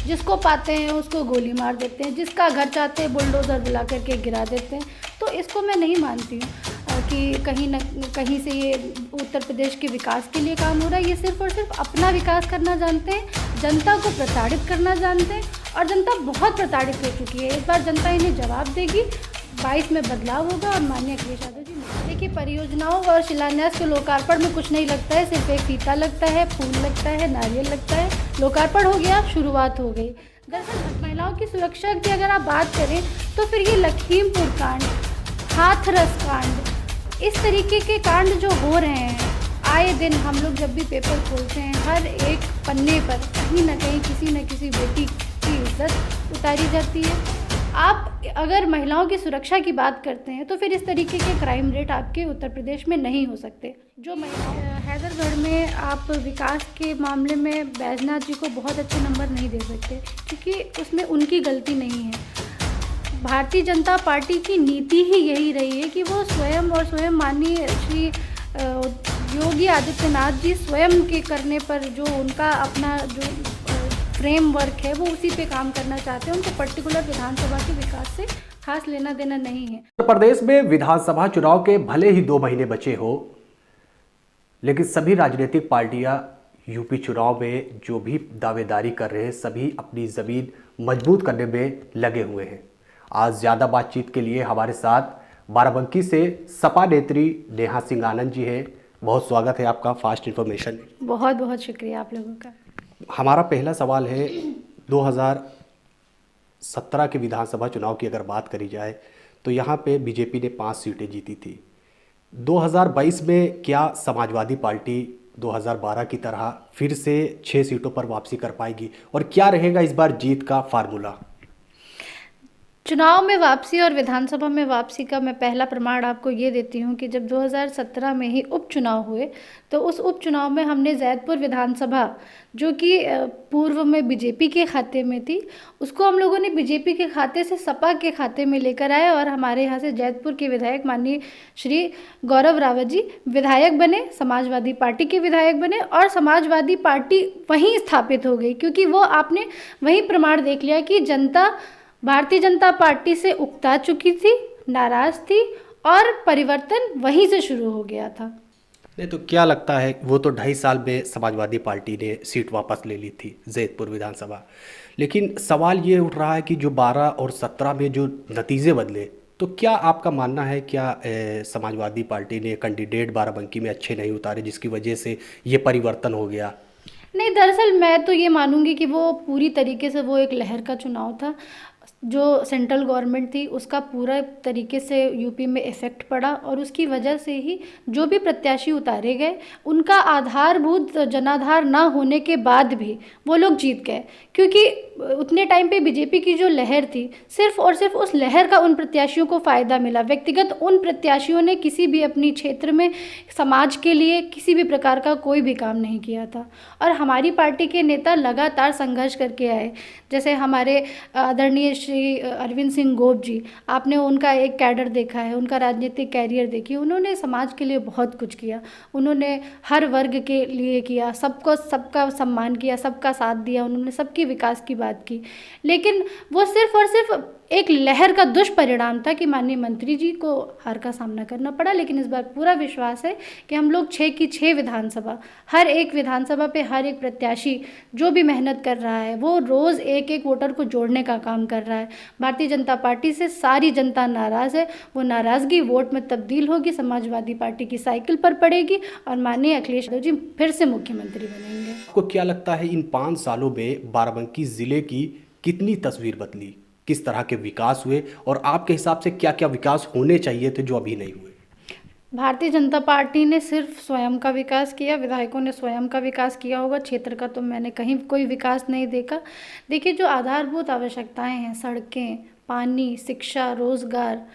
जिसको पाते हैं उसको गोली मार देते हैं, जिसका घर चाहते हैं बुलडोज़र बुला करके गिरा देते हैं। तो इसको मैं नहीं मानती हूँ कि कहीं न कहीं से ये उत्तर प्रदेश के विकास के लिए काम हो रहा है। ये सिर्फ़ और सिर्फ अपना विकास करना जानते हैं, जनता को प्रताड़ित करना जानते हैं और जनता बहुत प्रताड़ित हो चुकी है। इस बार जनता इन्हें जवाब देगी, 22 में बदलाव होगा और माननीय अखिलेश यादव जी। देखिए, परियोजनाओं और शिलान्यास के लोकार्पण में कुछ नहीं लगता है, सिर्फ एक फीता लगता है, फूल लगता है, नारियल लगता है, लोकार्पण हो गया, शुरुआत हो गई। दरअसल महिलाओं की सुरक्षा की अगर आप बात करें तो फिर ये लखीमपुर कांड, हाथरस कांड, इस तरीके के कांड जो हो रहे हैं, आए दिन हम लोग जब भी पेपर खोलते हैं हर एक पन्ने पर कहीं ना कहीं किसी न किसी बेटी की इज्जत उतारी जाती है। आप अगर महिलाओं की सुरक्षा की बात करते हैं तो फिर इस तरीके के क्राइम रेट आपके उत्तर प्रदेश में नहीं हो सकते। जो हैदरगढ़ में आप विकास के मामले में बैजनाथ जी को बहुत अच्छे नंबर नहीं दे सकते क्योंकि उसमें उनकी गलती नहीं है। भारतीय जनता पार्टी की नीति ही यही रही है कि वो स्वयं और स्वयं माननीय श्री योगी आदित्यनाथ जी स्वयं के करने पर जो उनका अपना जो फ्रेमवर्क है वो उसी पे काम करना चाहते हैं। उनको पर्टिकुलर विधानसभा के विकास से खास लेना देना नहीं है। उत्तर प्रदेश में विधानसभा चुनाव के भले ही 2 महीने बचे हो, लेकिन सभी राजनीतिक पार्टियां यूपी चुनाव में जो भी दावेदारी कर रहे हैं सभी अपनी जमीन मजबूत करने में लगे हुए हैं। आज ज़्यादा बातचीत के लिए हमारे साथ बाराबंकी से सपा नेत्री नेहा सिंह आनंद जी हैं। बहुत स्वागत है आपका फास्ट इन्फॉर्मेशन में। बहुत बहुत शुक्रिया आप लोगों का। हमारा पहला सवाल है, 2017 के विधानसभा चुनाव की अगर बात करी जाए तो यहाँ पे बीजेपी ने 5 सीटें जीती थी। 2022 में क्या समाजवादी पार्टी 2012 की तरह फिर से 6 सीटों पर वापसी कर पाएगी और क्या रहेगा इस बार जीत का फार्मूला? चुनाव में वापसी और विधानसभा में वापसी का मैं पहला प्रमाण आपको ये देती हूँ कि जब 2017 में ही उपचुनाव हुए तो उस उपचुनाव में हमने जैदपुर विधानसभा जो कि पूर्व में बीजेपी के खाते में थी, उसको हम लोगों ने बीजेपी के खाते से सपा के खाते में लेकर आए और हमारे यहाँ से जैदपुर के विधायक माननीय श्री गौरव रावत जी विधायक बने, समाजवादी पार्टी के विधायक बने और समाजवादी पार्टी वहीं स्थापित हो गई क्योंकि वो आपने वहीं प्रमाण देख लिया कि जनता भारतीय जनता पार्टी से उकता चुकी थी, नाराज थी और परिवर्तन वहीं से शुरू हो गया था। नहीं तो क्या लगता है, वो तो 2.5 साल में समाजवादी पार्टी ने सीट वापस ले ली थी जैदपुर विधानसभा, लेकिन सवाल ये उठ रहा है कि जो 12 और 17 में जो नतीजे बदले, तो क्या आपका मानना है क्या समाजवादी पार्टी ने कैंडिडेट बाराबंकी में अच्छे नहीं उतारे जिसकी वजह से ये परिवर्तन हो गया? नहीं, दरअसल मैं तो ये मानूंगी कि वो पूरी तरीके से वो एक लहर का चुनाव था। जो सेंट्रल गवर्नमेंट थी उसका पूरा तरीके से यूपी में इफ़ेक्ट पड़ा और उसकी वजह से ही जो भी प्रत्याशी उतारे गए उनका आधारभूत जनाधार ना होने के बाद भी वो लोग जीत गए क्योंकि उतने टाइम पे बीजेपी की जो लहर थी सिर्फ और सिर्फ उस लहर का उन प्रत्याशियों को फ़ायदा मिला। व्यक्तिगत उन प्रत्याशियों ने किसी भी अपनी क्षेत्र में समाज के लिए किसी भी प्रकार का कोई भी काम नहीं किया था और हमारी पार्टी के नेता लगातार संघर्ष करके आए। जैसे हमारे आदरणीय श्री अरविंद सिंह गोप जी, आपने उनका एक कैडर देखा है, उनका राजनीतिक कैरियर देखिए, उन्होंने समाज के लिए बहुत कुछ किया, उन्होंने हर वर्ग के लिए किया, सबका सम्मान किया, सबका साथ दिया, उन्होंने सबकी विकास की बात की। लेकिन वो सिर्फ और सिर्फ एक लहर का दुष्परिणाम था कि माननीय मंत्री जी को हार का सामना करना पड़ा। लेकिन इस बार पूरा विश्वास है कि हम लोग 6 की 6 विधानसभा, हर एक विधानसभा पे हर एक प्रत्याशी जो भी मेहनत कर रहा है वो रोज़ एक एक वोटर को जोड़ने का काम कर रहा है। भारतीय जनता पार्टी से सारी जनता नाराज़ है, वो नाराज़गी वोट में तब्दील होगी, समाजवादी पार्टी की साइकिल पर पड़ेगी और माननीय अखिलेश यादव जी फिर से मुख्यमंत्री बनेंगे। आपको क्या लगता है इन 5 सालों में बाराबंकी ज़िले की कितनी तस्वीर बदली, किस तरह के विकास हुए और आपके हिसाब से क्या क्या विकास होने चाहिए थे जो अभी नहीं हुए? भारतीय जनता पार्टी ने सिर्फ स्वयं का विकास किया, विधायकों ने स्वयं का विकास किया होगा, क्षेत्र का तो मैंने कहीं कोई विकास नहीं देखा। देखिए, जो आधारभूत आवश्यकताएं हैं, सड़कें, पानी, शिक्षा, रोजगार,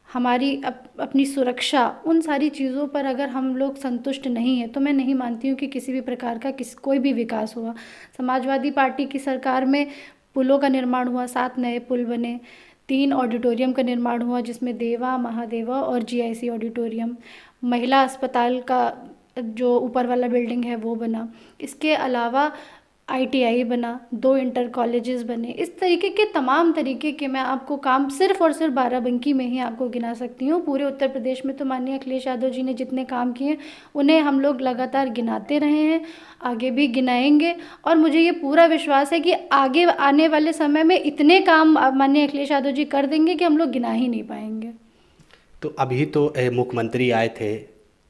हमारी अपनी सुरक्षा, उन सारी चीज़ों पर अगर हम लोग संतुष्ट नहीं हैं तो मैं नहीं मानती हूँ कि किसी भी प्रकार का कोई भी विकास हुआ। समाजवादी पार्टी की सरकार में पुलों का निर्माण हुआ, 7 नए पुल बने, 3 ऑडिटोरियम का निर्माण हुआ जिसमें देवा, महादेवा और जीआईसी ऑडिटोरियम, महिला अस्पताल का जो ऊपर वाला बिल्डिंग है वो बना। इसके अलावा ITI बना, 2 इंटर कॉलेजेस बने। इस तरीके के तमाम तरीके के मैं आपको काम सिर्फ और सिर्फ बाराबंकी में ही आपको गिना सकती हूँ। पूरे उत्तर प्रदेश में तो माननीय अखिलेश यादव जी ने जितने काम किए उन्हें हम लोग लगातार गिनाते रहे हैं, आगे भी गिनाएंगे। और मुझे ये पूरा विश्वास है कि आगे आने वाले समय में इतने काम माननीय अखिलेश यादव जी कर देंगे कि हम लोग गिना ही नहीं पाएंगे। तो अभी तो मुख्यमंत्री आए थे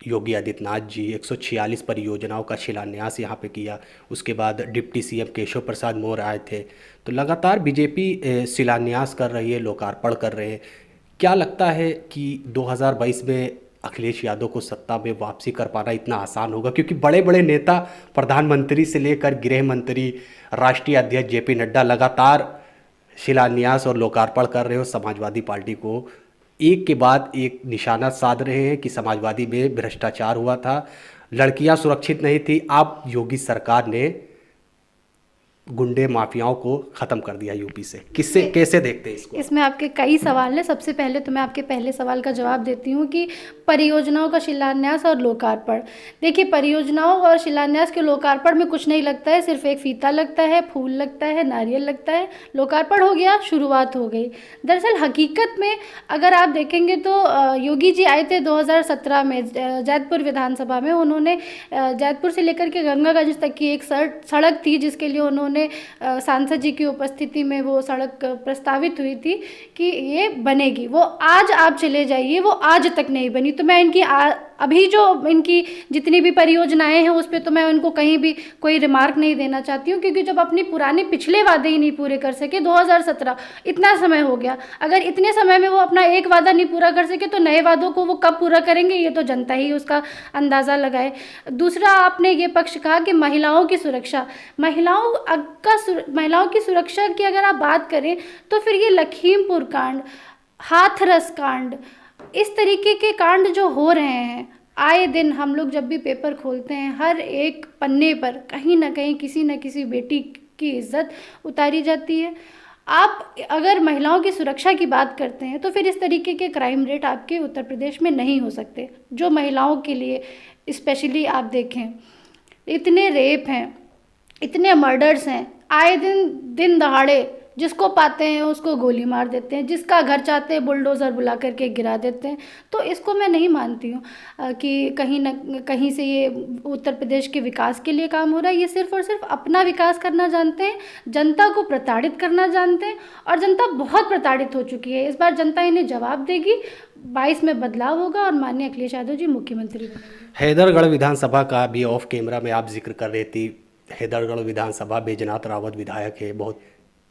योगी आदित्यनाथ जी, 146 परियोजनाओं का शिलान्यास यहाँ पे किया। उसके बाद डिप्टी CM केशव प्रसाद मौर्य आए थे। तो लगातार बीजेपी शिलान्यास कर रही है, लोकार्पण कर रहे हैं। क्या लगता है कि 2022 में अखिलेश यादव को सत्ता में वापसी कर पाना इतना आसान होगा? क्योंकि बड़े बड़े नेता, प्रधानमंत्री से लेकर गृह मंत्री, राष्ट्रीय अध्यक्ष JP नड्डा लगातार शिलान्यास और लोकार्पण कर रहे हो। समाजवादी पार्टी को एक के बाद एक निशाना साध रहे हैं कि समाजवादी में भ्रष्टाचार हुआ था, लड़कियां सुरक्षित नहीं थी। अब योगी सरकार ने गुंडे माफियाओं को ख़त्म कर दिया यूपी से। किससे कैसे देखते हैं इसको? इसमें आपके कई सवाल हैं। सबसे पहले तो मैं आपके पहले सवाल का जवाब देती हूँ कि परियोजनाओं का शिलान्यास और लोकार्पण। देखिए, परियोजनाओं और शिलान्यास के लोकार्पण में कुछ नहीं लगता है, सिर्फ एक फीता लगता है, फूल लगता है, नारियल लगता है, लोकार्पण हो गया, शुरुआत हो गई। दरअसल हकीकत में अगर आप देखेंगे तो योगी जी आए थे 2017 में जैतपुर विधानसभा में। उन्होंने जैतपुर से लेकर के गंगागंज तक की एक सड़क थी जिसके लिए उन्होंने सांसद जी की उपस्थिति में वो सड़क प्रस्तावित हुई थी कि ये बनेगी। वो आज आप चले जाइए, वो आज तक नहीं बनी। तो मैं इनकी अभी जो इनकी जितनी भी परियोजनाएं हैं उस पर तो मैं उनको कहीं भी कोई रिमार्क नहीं देना चाहती हूँ, क्योंकि जब अपने पुराने पिछले वादे ही नहीं पूरे कर सके, 2017 इतना समय हो गया, अगर इतने समय में वो अपना एक वादा नहीं पूरा कर सके तो नए वादों को वो कब पूरा करेंगे, ये तो जनता ही उसका अंदाज़ा लगाए। दूसरा, आपने ये पक्ष कहा कि महिलाओं की सुरक्षा, महिलाओं की सुरक्षा की अगर आप बात करें तो फिर ये लखीमपुर कांड, हाथरस कांड, इस तरीके के कांड जो हो रहे हैं, आए दिन हम लोग जब भी पेपर खोलते हैं हर एक पन्ने पर कहीं ना कहीं किसी न किसी बेटी की इज्जत उतारी जाती है। आप अगर महिलाओं की सुरक्षा की बात करते हैं तो फिर इस तरीके के क्राइम रेट आपके उत्तर प्रदेश में नहीं हो सकते। जो महिलाओं के लिए स्पेशली आप देखें, इतने रेप हैं, इतने मर्डर्स हैं, आए दिन दहाड़े जिसको पाते हैं उसको गोली मार देते हैं, जिसका घर चाहते हैं बुलडोज़र बुला करके गिरा देते हैं। तो इसको मैं नहीं मानती हूँ कि कहीं न कहीं से ये उत्तर प्रदेश के विकास के लिए काम हो रहा है। ये सिर्फ और सिर्फ अपना विकास करना जानते हैं, जनता को प्रताड़ित करना जानते हैं, और जनता बहुत प्रताड़ित हो चुकी है। इस बार जनता इन्हें जवाब देगी, 22 में बदलाव होगा और माननीय अखिलेश यादव जी मुख्यमंत्री बनेंगे। हैदरगढ़ विधानसभा का भी ऑफ कैमरा में आप जिक्र कर रही थी। हैदरगढ़ विधानसभा, बैजनाथ रावत विधायक है बहुत।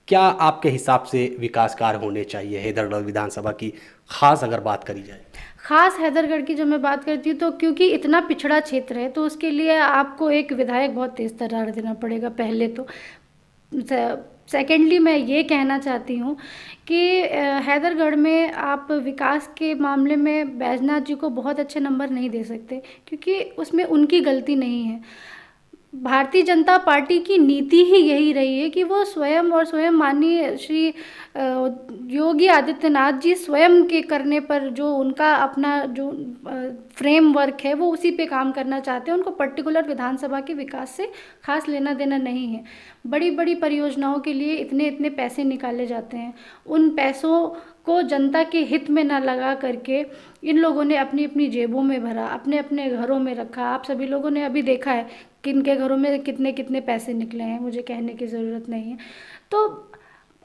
क्या आपके हिसाब से विकास कार्य होने चाहिए हैदरगढ़ विधानसभा की, खास अगर बात करी जाए? खास हैदरगढ़ की जब मैं बात करती हूँ तो क्योंकि इतना पिछड़ा क्षेत्र है तो उसके लिए आपको एक विधायक बहुत तेज़ तर्रार देना पड़ेगा पहले तो। सेकेंडली मैं ये कहना चाहती हूँ कि हैदरगढ़ में आप विकास के मामले में बैजनाथ जी को बहुत अच्छे नंबर नहीं दे सकते, क्योंकि उसमें उनकी गलती नहीं है। भारतीय जनता पार्टी की नीति ही यही रही है कि वो स्वयं माननीय श्री योगी आदित्यनाथ जी स्वयं के करने पर जो उनका अपना जो फ्रेमवर्क है वो उसी पे काम करना चाहते हैं। उनको पर्टिकुलर विधानसभा के विकास से खास लेना देना नहीं है। बड़ी बड़ी परियोजनाओं के लिए इतने पैसे निकाले जाते हैं, उन पैसों को जनता के हित में ना लगा करके इन लोगों ने अपनी अपनी जेबों में भरा, अपने अपने घरों में रखा। आप सभी लोगों ने अभी देखा है किन के घरों में कितने पैसे निकले हैं, मुझे कहने की ज़रूरत नहीं है। तो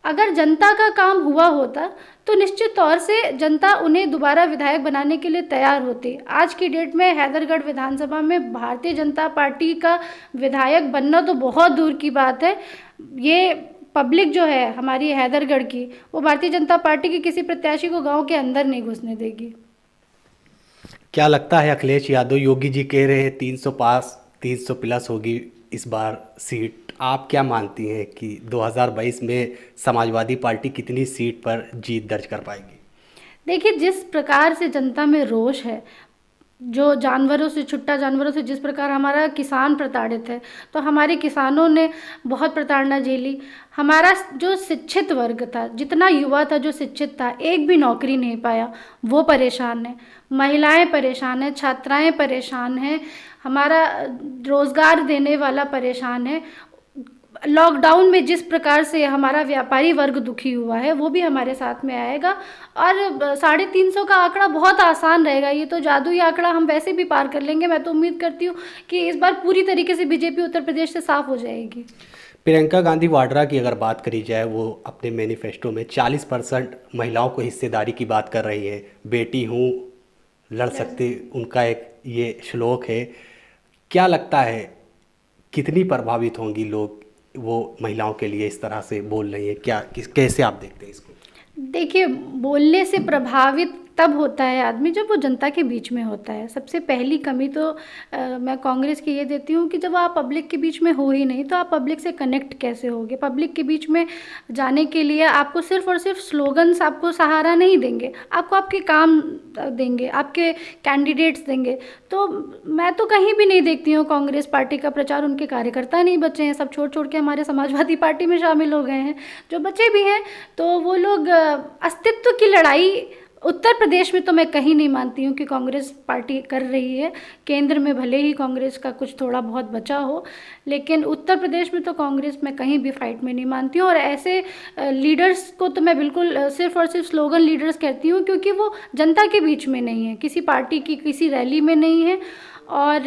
अगर जनता का काम हुआ होता तो निश्चित तौर से जनता उन्हें दोबारा विधायक बनाने के लिए तैयार होती। आज की डेट में हैदरगढ़ विधानसभा में भारतीय जनता पार्टी का विधायक बनना तो बहुत दूर की बात है। ये पब्लिक जो है हमारी हैदरगढ़ की, वो भारतीय जनता पार्टी के किसी प्रत्याशी को गांव के अंदर नहीं घुसने देगी। क्या लगता है अखिलेश यादव, योगी जी कह रहे हैं 300 पास 300 प्लस होगी इस बार सीट, आप क्या मानती हैं कि 2022 में समाजवादी पार्टी कितनी सीट पर जीत दर्ज कर पाएगी? देखिए, जिस प्रकार से जनता में रोष है, जो जानवरों से, छुट्टा जानवरों से जिस प्रकार हमारा किसान प्रताड़ित है, तो हमारे किसानों ने बहुत प्रताड़ना झेली। हमारा जो शिक्षित वर्ग था, जितना युवा था जो शिक्षित था, एक भी नौकरी नहीं पाया, वो परेशान है। महिलाएं परेशान हैं, छात्राएं परेशान हैं, हमारा रोज़गार देने वाला परेशान है। लॉकडाउन में जिस प्रकार से हमारा व्यापारी वर्ग दुखी हुआ है वो भी हमारे साथ में आएगा। और 350 का आंकड़ा बहुत आसान रहेगा, ये तो जादुई आंकड़ा हम वैसे भी पार कर लेंगे। मैं तो उम्मीद करती हूँ कि इस बार पूरी तरीके से बीजेपी उत्तर प्रदेश से साफ हो जाएगी। प्रियंका गांधी वाड्रा की अगर बात करी जाए, वो अपने मैनिफेस्टो में 40% महिलाओं को हिस्सेदारी की बात कर रही है। बेटी हूँ लड़ सकती, उनका एक ये श्लोक है। क्या लगता है कितनी प्रभावित होंगी लोग, वो महिलाओं के लिए इस तरह से बोल रही है? कैसे आप देखते हैं इसको? देखिए, बोलने से प्रभावित तब होता है आदमी जब वो जनता के बीच में होता है। सबसे पहली कमी तो मैं कांग्रेस की ये देती हूँ कि जब आप पब्लिक के बीच में हो ही नहीं तो आप पब्लिक से कनेक्ट कैसे होगे। पब्लिक के बीच में जाने के लिए आपको सिर्फ और सिर्फ स्लोगन्स आपको सहारा नहीं देंगे, आपको आपके काम देंगे, आपके कैंडिडेट्स देंगे। तो मैं तो कहीं भी नहीं देखती हूँ कांग्रेस पार्टी का प्रचार। उनके कार्यकर्ता नहीं बचे हैं, सब छोड़ के हमारे समाजवादी पार्टी में शामिल हो गए हैं। जो बचे भी हैं तो वो लोग अस्तित्व की लड़ाई उत्तर प्रदेश में तो मैं कहीं नहीं मानती हूँ कि कांग्रेस पार्टी कर रही है। केंद्र में भले ही कांग्रेस का कुछ थोड़ा बहुत बचा हो, लेकिन उत्तर प्रदेश में तो कांग्रेस मैं कहीं भी फाइट में नहीं मानती हूँ। और ऐसे लीडर्स को तो मैं बिल्कुल सिर्फ और सिर्फ स्लोगन लीडर्स कहती हूँ, क्योंकि वो जनता के बीच में नहीं है, किसी पार्टी की किसी रैली में नहीं है। और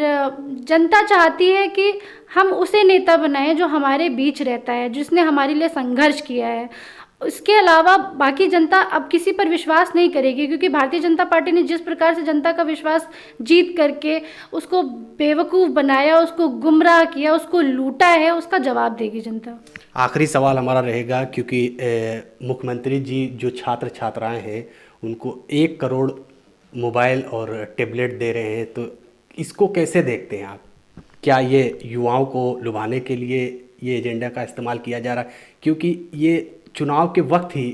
जनता चाहती है कि हम उसे नेता बनाएं जो हमारे बीच रहता है, जिसने हमारे लिए संघर्ष किया है। इसके अलावा बाकी जनता अब किसी पर विश्वास नहीं करेगी, क्योंकि भारतीय जनता पार्टी ने जिस प्रकार से जनता का विश्वास जीत करके उसको बेवकूफ़ बनाया, उसको गुमराह किया, उसको लूटा है, उसका जवाब देगी जनता। आखिरी सवाल हमारा रहेगा, क्योंकि मुख्यमंत्री जी जो छात्र छात्राएं हैं उनको 1 करोड़ मोबाइल और टैबलेट दे रहे हैं, तो इसको कैसे देखते हैं आप? क्या ये युवाओं को लुभाने के लिए ये एजेंडा का इस्तेमाल किया जा रहा है? क्योंकि ये चुनाव के वक्त ही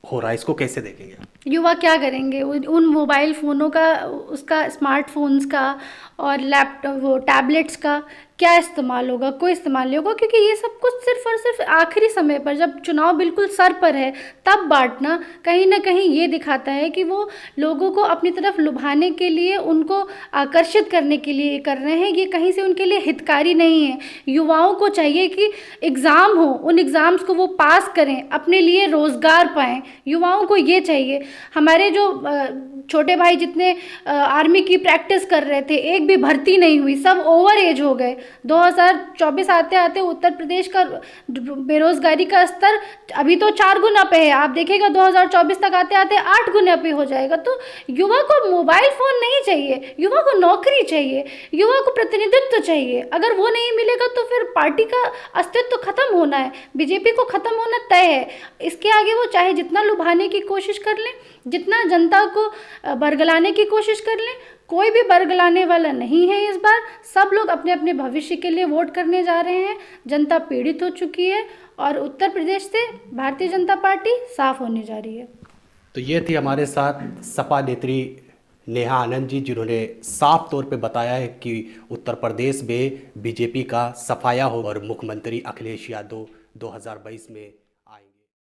हो रहा है, इसको कैसे देखेंगे आप? युवा क्या करेंगे उन मोबाइल फ़ोनों का, उसका स्मार्टफोन्स का और लैपटॉप वो टैबलेट्स का क्या इस्तेमाल होगा? कोई इस्तेमाल नहीं होगा, क्योंकि ये सब कुछ सिर्फ और सिर्फ आखिरी समय पर, जब चुनाव बिल्कुल सर पर है, तब बांटना कहीं ना कहीं ये दिखाता है कि वो लोगों को अपनी तरफ लुभाने के लिए, उनको आकर्षित करने के लिए कर रहे हैं। ये कहीं से उनके लिए हितकारी नहीं है। युवाओं को चाहिए कि एग्ज़ाम हो, उन एग्ज़ाम्स को वो पास करें, अपने लिए रोज़गार पाएँ। युवाओं को ये चाहिए। हमारे जो छोटे भाई जितने आर्मी की प्रैक्टिस कर रहे थे, एक भी भर्ती नहीं हुई, सब ओवर एज हो गए। 2024 आते आते उत्तर प्रदेश का बेरोजगारी का स्तर अभी तो 4 गुना पे है, आप देखिएगा 2024 तक आते आते 8 गुना पे हो जाएगा। तो युवा को मोबाइल फ़ोन नहीं चाहिए, युवा को नौकरी चाहिए, युवा को प्रतिनिधित्व चाहिए। अगर वो नहीं मिलेगा तो फिर पार्टी का अस्तित्व खत्म होना है, बीजेपी को खत्म होना तय है। इसके आगे वो चाहे जितना लुभाने की कोशिश कर लें, जितना जनता को बरगलाने की कोशिश कर लें, कोई भी बरगलाने वाला नहीं है। इस बार सब लोग अपने अपने भविष्य के लिए वोट करने जा रहे हैं। जनता पीड़ित हो चुकी है और उत्तर प्रदेश से भारतीय जनता पार्टी साफ होने जा रही है। तो ये थी हमारे साथ सपा नेत्री नेहा आनंद जी, जिन्होंने साफ तौर पे बताया है कि उत्तर प्रदेश में बीजेपी का सफाया हो और मुख्यमंत्री अखिलेश यादव 2022 में